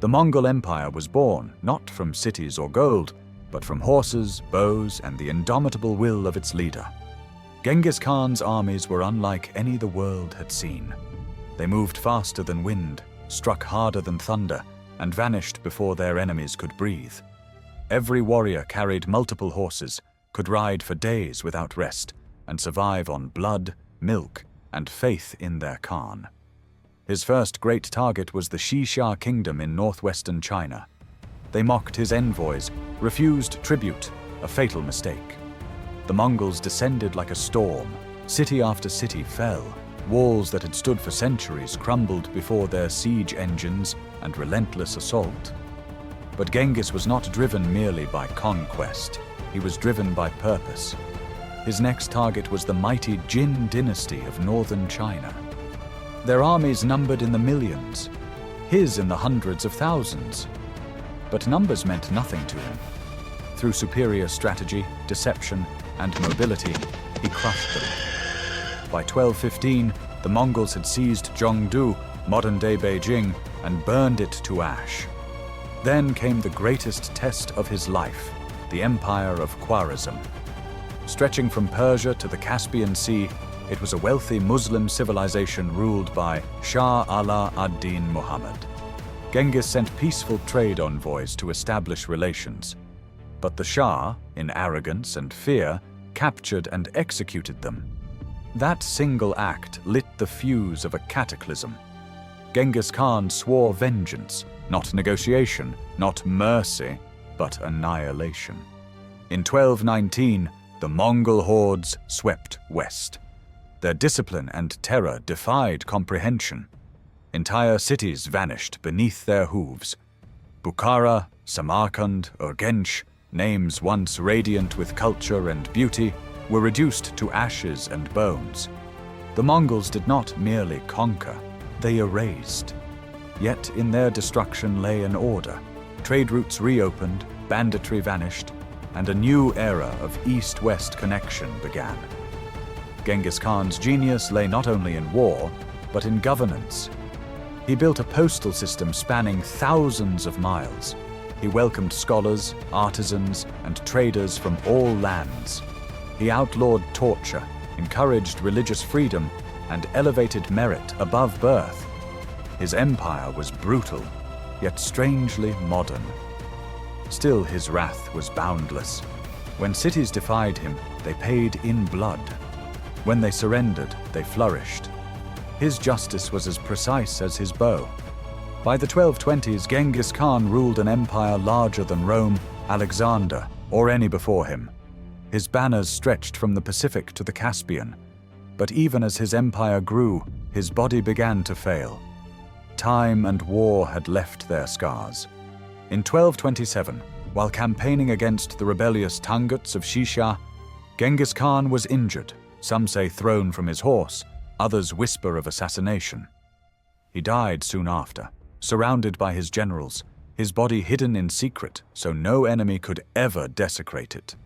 The Mongol Empire was born not from cities or gold, but from horses, bows, and the indomitable will of its leader. Genghis Khan's armies were unlike any the world had seen. They moved faster than wind, struck harder than thunder, and vanished before their enemies could breathe. Every warrior carried multiple horses, could ride for days without rest, and survive on blood, milk, and faith in their Khan. His first great target was the Xisha kingdom in northwestern China. They mocked his envoys, refused tribute, a fatal mistake. The Mongols descended like a storm. City after city fell. Walls that had stood for centuries crumbled before their siege engines and relentless assault. But Genghis was not driven merely by conquest. He was driven by purpose. His next target was the mighty Jin dynasty of northern China. Their armies numbered in the millions, his in the hundreds of thousands. But numbers meant nothing to him. Through superior strategy, deception, and mobility, he crushed them. By 1215, the Mongols had seized Zhongdu, modern-day Beijing, and burned it to ash. Then came the greatest test of his life, the Empire of Khwarezm. Stretching from Persia to the Caspian Sea, it was a wealthy Muslim civilization ruled by Shah Ala ad-Din Muhammad. Genghis sent peaceful trade envoys to establish relations. But the Shah, in arrogance and fear, captured and executed them. That single act lit the fuse of a cataclysm. Genghis Khan swore vengeance, not negotiation, not mercy, but annihilation. In 1219, the Mongol hordes swept west. Their discipline and terror defied comprehension. Entire cities vanished beneath their hooves. Bukhara, Samarkand, Urgench, names once radiant with culture and beauty, were reduced to ashes and bones. The Mongols did not merely conquer, they erased. Yet in their destruction lay an order. Trade routes reopened, banditry vanished, and a new era of east-west connection began. Genghis Khan's genius lay not only in war, but in governance. He built a postal system spanning thousands of miles. He welcomed scholars, artisans, and traders from all lands. He outlawed torture, encouraged religious freedom, and elevated merit above birth. His empire was brutal, yet strangely modern. Still, his wrath was boundless. When cities defied him, they paid in blood. When they surrendered, they flourished. His justice was as precise as his bow. By the 1220s, Genghis Khan ruled an empire larger than Rome, Alexander, or any before him. His banners stretched from the Pacific to the Caspian. But even as his empire grew, his body began to fail. Time and war had left their scars. In 1227, while campaigning against the rebellious Tanguts of Xisha, Genghis Khan was injured, some say thrown from his horse, others whisper of assassination. He died soon after, surrounded by his generals, his body hidden in secret so no enemy could ever desecrate it.